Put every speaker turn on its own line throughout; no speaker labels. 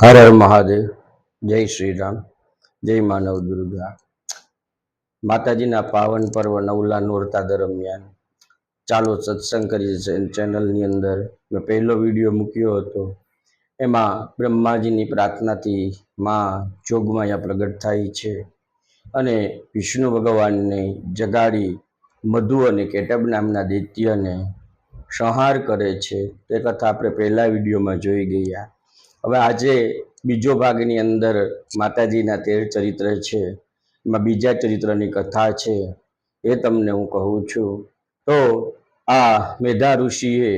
હર હર મહાદેવ, જય શ્રી રામ, જય માનવ દુર્ગા. માતાજીના પાવન પર્વ નવલા નોરતા દરમિયાન ચાલો સત્સંગ કરીએ ચેનલની અંદર મેં પહેલો વિડીયો મૂક્યો હતો. એમાં બ્રહ્માજીની પ્રાર્થનાથી માં જોગમાયા પ્રગટ થાય છે અને વિષ્ણુ ભગવાનને જગાડી મધુ અને કેટબ નામના દૈત્યને સંહાર કરે છે. તે કથા આપણે પહેલા વિડીયોમાં જોઈ ગયા. હવે આજે બીજો ભાગની અંદર માતાજીના 13 ચરિત્ર છે. એમાં બીજા ચરિત્રની કથા છે, એ તમને હું કહું છું. તો આ મેધા ઋષિએ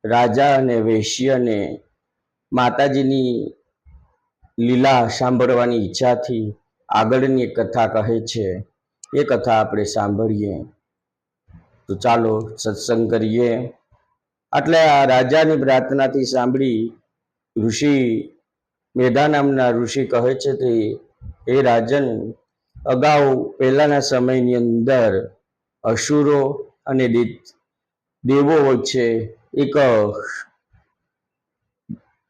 રાજા અને વૈશ્યને માતાજીની લીલા સાંભળવાની ઈચ્છાથી આગળની એક કથા કહે છે. એ કથા આપણે સાંભળીએ. તો ચાલો સત્સંગ કરીએ. એટલે આ રાજાની પ્રાર્થનાથી સાંભળી ઋષિ મેધા નામના ઋષિ કહે છે કે એ રાજન, અગાઉ પહેલાના સમયની અંદર અસુરો અને દેવો વચ્ચે એક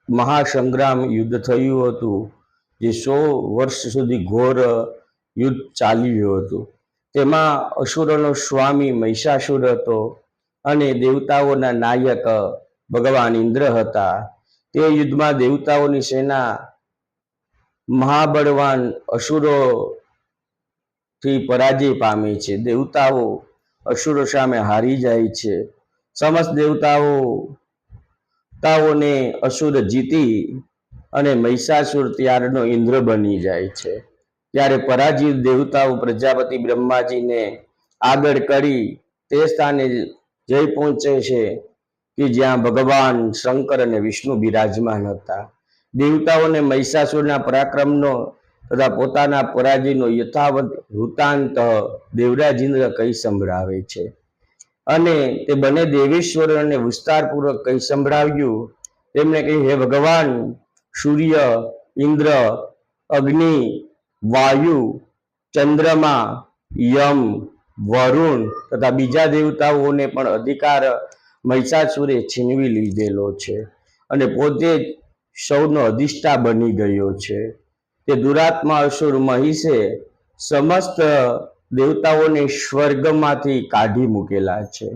મહાસંગ્રામ યુદ્ધ થયું હતું, જે 100 વર્ષ સુધી ઘોર યુદ્ધ ચાલ્યું હતું. તેમાં અસુરોનો સ્વામી મહિષાસુર હતો અને દેવતાઓના નાયક ભગવાન ઇન્દ્ર હતા. તે યુદ્ધમાં દેવતાઓની સેના મહાબળવાન અસુરોથી પરાજય પામે છે. દેવતાઓ અસુરો સામે હારી જાય છે. સમસ્ત દેવતાઓને અસુર જીતી અને મહિષાસુર ત્યારનો ઇન્દ્ર બની જાય છે. ત્યારે પરાજિત દેવતાઓ પ્રજાપતિ બ્રહ્માજીને આગળ કરી તે સ્થાને જઈ પહોંચે છે કે જ્યાં ભગવાન શંકર અને વિષ્ણુ બિરાજમાન હતા. દેવતાઓને મહિષાસુરના પરાક્રમનો તથા પોતાના પરાજયનો યથાવત વૃત્તાંત દેવરાજ ઇન્દ્ર કહી સંભળાવે છે અને તે બંને દેવેશ્વરોને વિસ્તારપૂર્વક કહી સંભળાવ્યું. તેમણે કહ્યું, હે ભગવાન, સૂર્ય, ઇન્દ્ર, અગ્નિ, વાયુ, ચંદ્રમા, યમ, વરુણ તથા બીજા દેવતાઓને પણ અધિકાર મહિષાસુરે છીનવી લીધેલો છે અને પોતે જ સૌનો અધિષ્ઠા બની ગયો છે. તે દુરાત્મા અસુર મહિષે સમસ્ત દેવતાઓને સ્વર્ગમાંથી કાઢી મૂકેલા છે.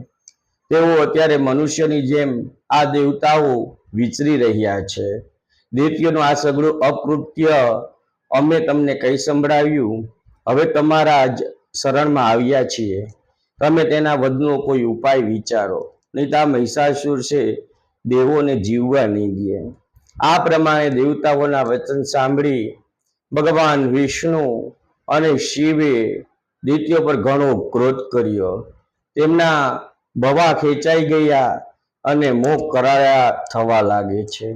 તેઓ અત્યારે મનુષ્યની જેમ આ દેવતાઓ વિચરી રહ્યા છે. દૈત્યનું આ સઘળું અકૃત્ય અમે તમને કહી સંભળાવ્યું. હવે તમારા જ શરણમાં આવ્યા છીએ. તમે તેના વધનો કોઈ ઉપાય વિચારો, નહીં તો આ મહિષાસુર છે દેવોને જીવવા નહીં દે. આ પ્રમાણે દેવતાઓના વચન સાંભળી ભગવાન વિષ્ણુ અને શિવે દૈત્યો પર ઘણો ક્રોધ કર્યો. તેમના ભવા ખેંચાઈ ગયા અને મોહ કરાયા થવા લાગે છે.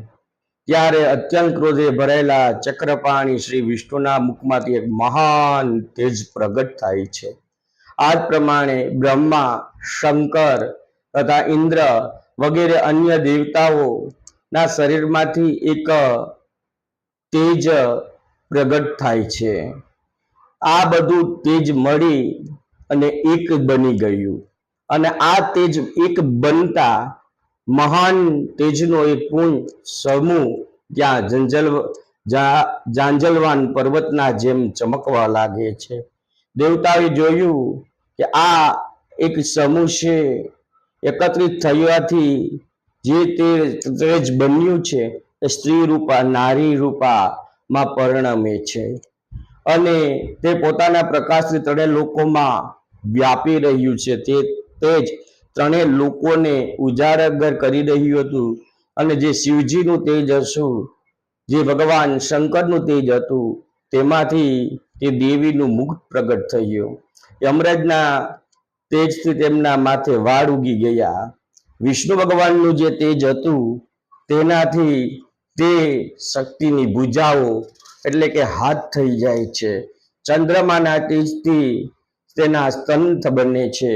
ત્યારે અત્યંત ક્રોધે ભરેલા ચક્રપાણી શ્રી વિષ્ણુના મુખમાંથી એક મહાન તેજ પ્રગટ થાય છે. આ જ પ્રમાણે બ્રહ્મા, શંકર તથા ઇન્દ્ર વગેરે અન્ય દેવતાઓના શરીરમાંથી એક તેજ પ્રગટ થાય છે. આ બધું તેજ મળી અને એક બની ગયું અને આ તેજ એક બનતા મહાન તેજનો એક પુંજ સમૂહ ત્યાં જાંજલવાન પર્વતના જેમ ચમકવા લાગે છે. દેવતાએ જોયું કે આ એક સમૂહ છે. એકત્રિત થયાથી જે તેજ બન્યું છે એ સ્ત્રી રૂપા, નારી રૂપા માં પરિણમે છે અને તે પોતાના પ્રકાશથી ત્રણેય લોકોમાં વ્યાપી રહ્યું છે. તે તેજ ત્રણેય લોકોને ઉજાગર કરી રહ્યું હતું અને જે શિવજીનું તેજ હતું, જે ભગવાન શંકરનું તેજ હતું, તેમાંથી તે દેવીનું મુખ પ્રગટ થયું. યમરાજના તેજથી તેમના માથે વાળ ઉગી ગયા. વિષ્ણુ ભગવાનનું જે તેજ હતું તેનાથી તે શક્તિની ભુજાઓ એટલે કે હાથ થઈ જાય છે. ચંદ્રમાના તેજથી તેના સ્તંભ બને છે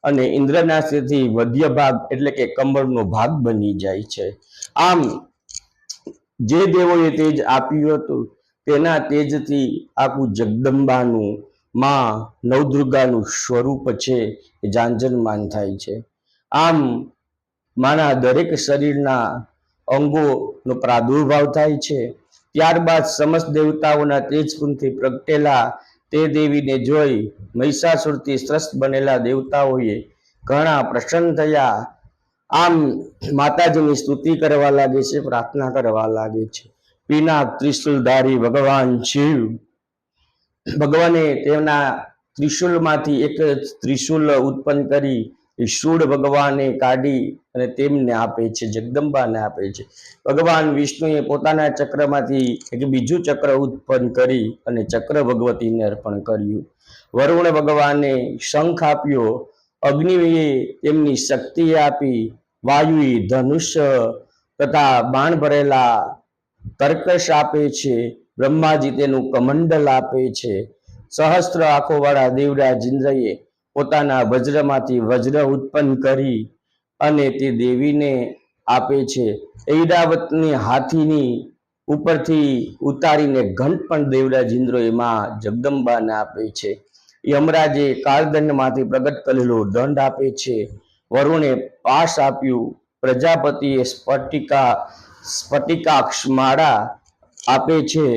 અને ઇન્દ્રના તેજથી મધ્ય ભાગ એટલે કે કમરનો ભાગ બની જાય છે. આમ જે દેવોએ તેજ આપ્યું હતું તેના તેજથી આખું જગદંબાનું, માં નવદુર્ગાનું સ્વરૂપ છે એ જાંજલમાન થાય છે. આમ માના દરેક શરીરના અંગોનો પ્રાદુર્ભાવ થાય છે. ત્યારબાદ સમસ્ત દેવતાઓના તેજકુંજથી પ્રગટેલા તે દેવીને જોઈ મહિષાસુરથી ત્રસ્ત બનેલા દેવતાઓએ ઘણા પ્રસન્ન થયા. આમ માતાજીની સ્તુતિ કરવા લાગે છે, પ્રાર્થના કરવા લાગે છે. પિનાક ત્રિશુલધારી ભગવાન શિવ, ભગવાને તેમના ત્રિશુલમાંથી એક ત્રિશુલ ઉત્પન્ન કરી શૂળ ભગવાને કાઢી અને તેમને આપે છે, જગદંબાને આપે છે. ભગવાન વિષ્ણુએ પોતાના ચક્રમાંથી એક બીજું ચક્ર ઉત્પન્ન કરી અને ચક્ર ભગવતીને અર્પણ કર્યું. વરુણ ભગવાને શંખ આપ્યો, અગ્નિએ તેમની શક્તિ આપી, વાયુએ ધનુષ્ય તથા બાણ ભરેલા તર્કશ આપે છે, બ્રહ્માજી તેનું કમંડલ આપે છે. સહસ્ત્ર આંખો વાળા દેવરાજ ઇન્દ્રએ પોતાના વજ્રમાંથી વજ્ર ઉત્પન્ન કરી અને તે દેવીને આપે છે. ઐરાવતની હાથીની ઉપરથી ઉતારીને ઘંટ પણ દેવરાજ ઇન્દ્ર એમાં જગદંબાને આપે છે. યમરાજે કાળદંડમાંથી પ્રગટ કરેલો દંડ આપે છે. વરુણે પાશ આપ્યું, પ્રજાપતિએ સ્ફટિકાક્ષ માળા આપે છે.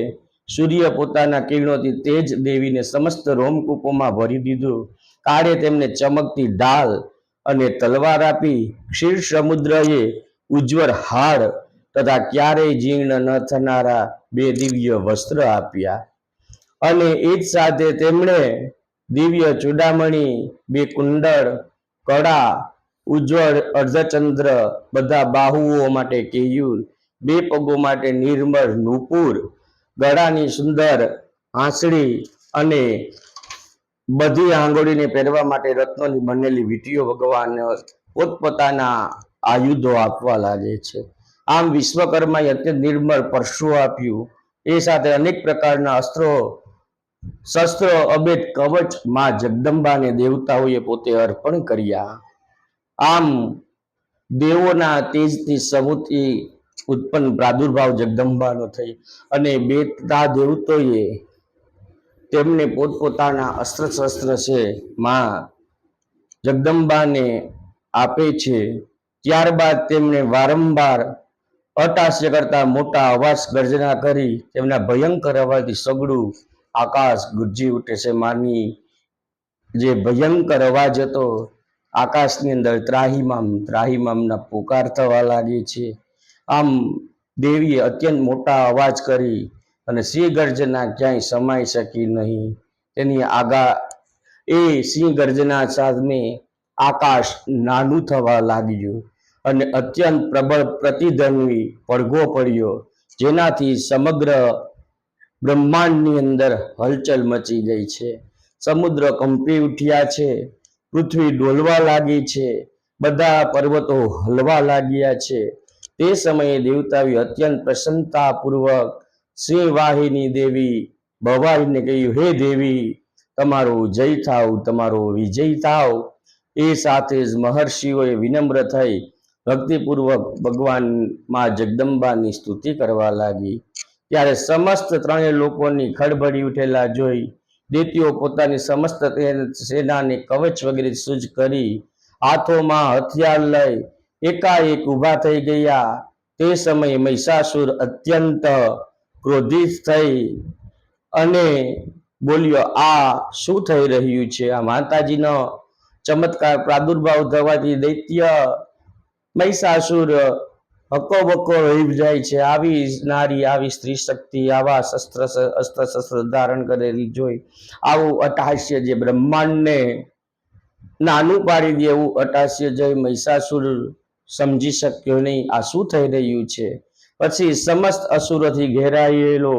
સૂર્ય પોતાના કિરણોથી તેજ દેવીને સમસ્ત રોમકૂપોમાં ભરી દીધું. કાળે તેમને ચમકતી ઢાલ અને તલવાર આપી. ક્ષીર સમુદ્રએ ઉજ્જવળ હાડ તથા ક્યારેય જીર્ણ ન થનારા બે દિવ્ય વસ્ત્ર આપ્યા. અને એ જ સાથે તેમણે દિવ્ય ચૂડામણી, બે કુંડળ, કડા, ઉજ્જવળ અર્ધચંદ્ર, બધા બાહુઓ માટે કેયુર, બે પગો માટે નિર્મળ નુપુર, ગળાની સુંદર આંસળી અને બધી આંગળીને પહેરવા માટે રત્નોની બનેલી વીંટીઓ ભગવાન પોતપોતાના આયુધો આપવા લાગે છે. આમ વિશ્વકર્માએ અત્યંત નિર્મળ પરશુ આપ્યું. એ સાથે અનેક પ્રકારના શસ્ત્રો, અભેદ કવચ માં જગદંબાને દેવતાઓએ પોતે અર્પણ કર્યા. આમ દેવોના તેજથી સમૂહથી ઉત્પન્ન પ્રાદુર્ભાવ જગદંબાનો થઈ અને બેતા દેવતાઓએ તેમને પોતપોતાના અસ્ત્ર શસ્ત્ર છે માં જગદંબાને આપે છે. ત્યારબાદ તેમણે વારંવાર અટ્ટહાસ્ય કરતા મોટા અવાજ ગર્જના કરી. તેમના ભયંકર અવાજથી સગળું આકાશ ગુંજી ઉઠે છે. માની જે ભયંકર અવાજ હતો, આકાશની અંદર ત્રાહિમામ ત્રાહિમામના પુકાર થવા લાગે છે. આમ દેવીએ અત્યંત મોટા અવાજ કરી અને સિંહ ગર્જના ક્યાંય સમાઈ શકી નહીં. તેની એ સિંહ ગર્જના સામે આકાશ નાનું થવા લાગ્યું અને અત્યંત પ્રબળ પ્રતિધ્વનિ પડઘો પડ્યો, જેનાથી સમગ્ર બ્રહ્માંડની અંદર હલચલ મચી ગઈ છે. સમુદ્ર કંપી ઉઠ્યા છે, પૃથ્વી ડોલવા લાગી છે, બધા પર્વતો હલવા લાગ્યા છે. તે સમયે દેવતાઓએ અત્યંત પ્રસન્નતાપૂર્વક સિંહવાહિની દેવી ભવાનીને કહ્યું, હે દેવી, તમારો જય થાવ, તમારો વિજય થાવ. એ સાથે જ મહર્ષિઓએ વિનમ્ર થઈ ભક્તિપૂર્વક ભગવાન માં જગદંબાની સ્તુતિ કરવા લાગી. ત્યારે સમસ્ત ત્રણેય લોકોની ખળભળી ઉઠેલા જોઈ દૈત્યો પોતાની સમસ્ત સેનાને કવચ વગેરે સજ્જ કરી હાથોમાં હથિયાર લઈ એકાએક ઊભા થઈ ગયા. તે સમયે મહિષાસુર અત્યંત ક્રોધિત થઈ અને બોલ્યો, આ શું થઈ રહ્યું છે? આ માતાજીનો ચમત્કાર પ્રાદુર્ભાવ થવાથી દૈત્ય મહિષાસુર હકોબકો રહી જાય છે. આવી નારી, આવી સ્ત્રી શક્તિ, આવા અસ્ત્ર શસ્ત્ર ધારણ કરેલી જોઈ આવું અટ્ટહાસ્ય જે બ્રહ્માંડને નાનું પાડી દે એવું અટ્ટહાસ્ય જોઈ મહિષાસુર સમજી શક્યો નહીં, આ શું થઈ રહ્યું છે. પછી સમસ્ત અસુરોથી ઘેરાયેલો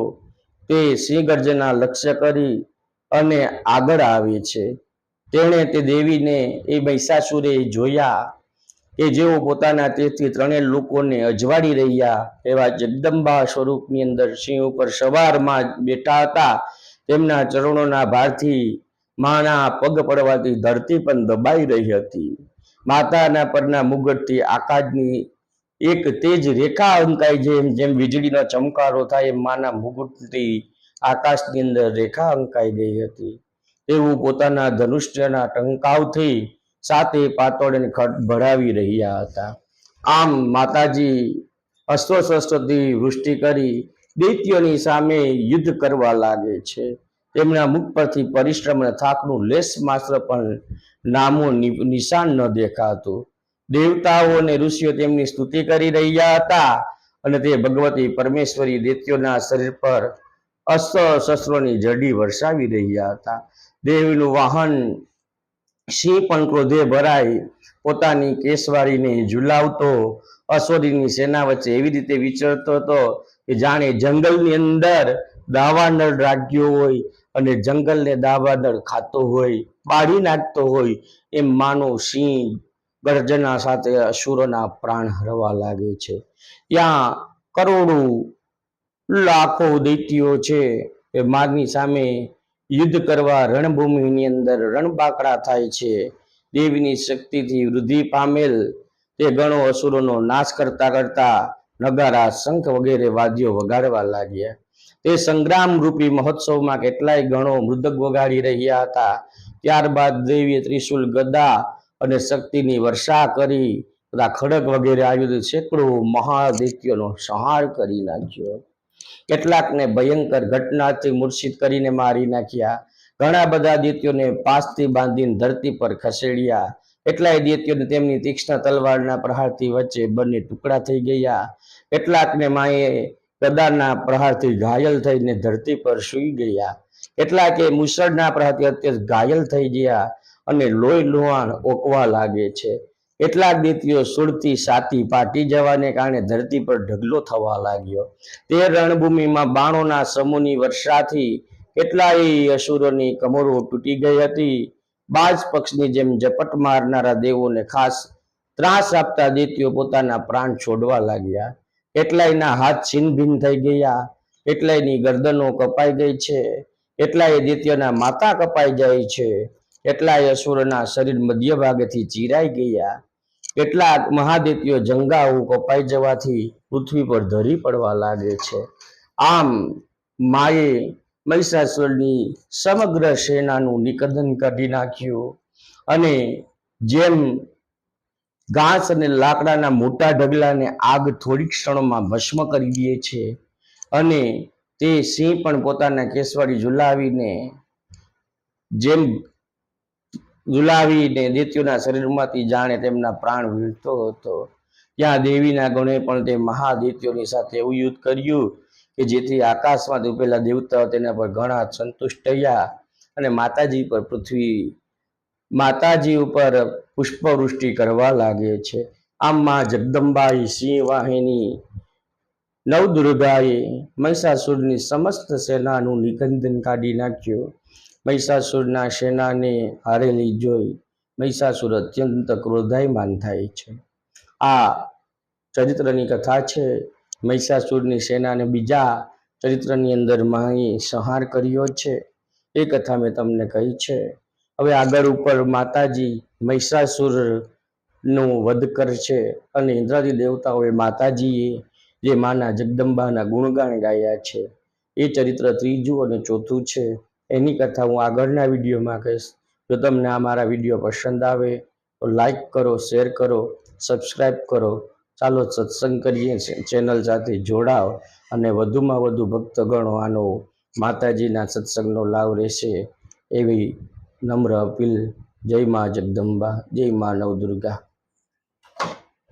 તે સિંહ ગર્જના લક્ષ્ય કરી અને આગળ આવે છે. તેણે તે દેવીને એ મહિષાસુરે જોયા કે જેઓ પોતાના તેજથી ત્રણેય લોકોને અજવાળી રહ્યા એવા જગદંબા સ્વરૂપની અંદર સિંહ ઉપર સવારમાં બેઠા હતા. તેમના ચરણોના ભારથી માના પગ પડવાથી ધરતી પણ દબાઈ રહી હતી. માતાના પરના મુગટથી આકાશની એક તેજ રેખા અંકાઈ, જેમ વીજળીનો ચમકારો થાય એમ માના મુગટથી આકાશની અંદર રેખા અંકાઈ ગઈ હતી. તેવું પોતાના ધનુષ્યના ટંકાવથી સાતે પાતળને ભરાવી રહ્યા હતા. આમ માતાજી અસ્ત્રો શસ્ત્રોથી વૃષ્ટિ કરી દૈત્યોની સામે યુદ્ધ કરવા લાગે છે. તેમના મુખ પરથી પરિશ્રમ અને થાકનું લેશ માત્ર પણ નામો નિશાન ન દેખાતું. દેવતાઓ અને ઋષિઓ તેમની સ્તુતિ કરી રહ્યા હતા અને તે ભગવતી પરમેશ્વરી દૈત્યોના શરીર પર અસ્ત્ર શસ્ત્રોની જડી વરસાવી રહ્યા હતા. દેવીનું વાહન સિંહ પણ ક્રોધે ભરાઈ પોતાની કેસવારીને ઝુલાવતો અસુરીની સેના વચ્ચે એવી રીતે વિચરતો હતો કે જાણે જંગલની અંદર દાવાનળ રાખ્યો હોય અને જંગલને દાવાનળ ખાતો હોય, બાળી નાખતો હોય એમ માનો સિંહ ગર્જના સાથે અસુરોના પ્રાણ હરવા લાગે છે. ત્યાં કરોડો લાખો દૈત્યો છે એ મારની સામે યુદ્ધ કરવા રણભૂમિની અંદર રણબાકડા થાય છે. દેવીની શક્તિથી વૃદ્ધિ પામેલ તે ગણો અસુરોનો નાશ કરતા કરતા નગારા, શંખ વગેરે વાદ્યો વગાડવા લાગ્યા. તે સંગ્રામ રૂપી મહોત્સવમાં કેટલાય ગણો મૃદંગ વગાડી રહ્યા હતા. ત્યારબાદ દેવીએ ત્રિશુલ, ગદા અને શક્તિની વર્ષા કરી તથા ખડગ વગેરે આયુધ સેંકડો મહાદૈત્યોનો સંહાર કરી નાખ્યો. કેટલાકને ભયંકર ઘટનાથી મૂર્છિત કરીને મારી નાખ્યા. ઘણા બધા દૈત્યોને પાસથી બાંધીને ધરતી પર ખસેડ્યા. કેટલાય દૈત્યોને તેમની તીક્ષ્ણ તલવારના પ્રહારથી વચ્ચે બંને ટુકડા થઈ ગયા. કેટલાકને માએ ગદાના પ્રહારથી ઘાયલ થઈને ધરતી પર સૂઈ ગયા. કેટલાકે મુસળના પ્રહારથી અત્યંત ઘાયલ થઈ ગયા અને લોહી લુહાણ ઓકવા લાગે છે. કેટલાક દૈત્યો સુરથી છાતી ફાટી જવાને કારણે ધરતી પર ઢગલો થવા લાગ્યો. તે રણભૂમિમાં બાણોના સમૂહની વર્ષાથી કેટલાય અસુરોની કમરો તૂટી ગઈ હતી. બાજ પક્ષની જેમ ઝપટ મારનારા દેવોને ખાસ ત્રાસ આપતા દૈત્યો પોતાના પ્રાણ છોડવા લાગ્યા. કેટલાયના હાથ છીનભીન થઈ ગયા, કેટલાયની ગરદનો કપાઈ ગઈ છે, કેટલાય દૈત્યોના માથા કપાઈ જાય છે, કેટલાય અસુરોના શરીર મધ્ય ભાગેથી ચીરાઈ ગયા. કેટલાક મહાદૈત્યો જંગાઓ કપાઈ જવાથી પૃથ્વી પર ધરી પડવા લાગે છે. આમ માએ મહિષાસુરની સમગ્ર સેનાનું નિકંદન કરી નાખ્યું અને જેમ ઘાસ અને લાકડાના મોટા ઢગલાને આગ થોડીક ક્ષણોમાં ભસ્મ કરી દે છે અને તે સિંહ પણ પોતાના કેસવાડી ઝુલાવીને દૈત્યોના શરીરમાંથી જાણે તેમના પ્રાણ વીણતો હતો. ત્યાં દેવીના ગણે પણ તે મહાદૈત્યોની સાથે એવું યુદ્ધ કર્યું કે જેથી આકાશમાંથી ઉપેલા દેવતાઓ તેના પર ઘણા સંતુષ્ટ થયા અને માતાજી ઉપર પુષ્પવૃષ્ટિ કરવા લાગે છે. આમ માં જગદંબાઈ સિંહ વાહિની નવદુર્ગાએ મહિષાસુરની સમસ્ત સેનાનું નિકંદન કાઢી નાખ્યું. મહિષાસુરના સેનાને હારેલી જોઈ મહિષાસુર અત્યંત ક્રોધાયમાન થાય છે. આ ચરિત્રની કથા છે. મહિષાસુરની સેનાને બીજા ચરિત્રની અંદર માએ સંહાર કર્યો છે. એ કથા મેં તમને કહી છે. હવે આગળ ઉપર માતાજી મહિષાસુરનો વધ કરશે અને ઇન્દ્રાદી દેવતાઓએ માતાજીએ જે માના જગદંબાના ગુણગાન ગાયા છે એ ચરિત્ર ત્રીજું અને ચોથું છે. એની કથા હું આગળના વિડીયોમાં કહીશ. જો તમને આ મારા વિડીયો પસંદ આવે તો લાઈક કરો, શેર કરો, સબસ્ક્રાઈબ કરો. ચાલો સત્સંગ કરીએ, ચેનલ સાથે જોડાઓ અને વધુમાં વધુ ભક્તગણો આનો માતાજીના સત્સંગનો લાભ રહેશે એવી નમ્ર અપીલ. જય મા જગદંબા, જય મા નવદુર્ગા.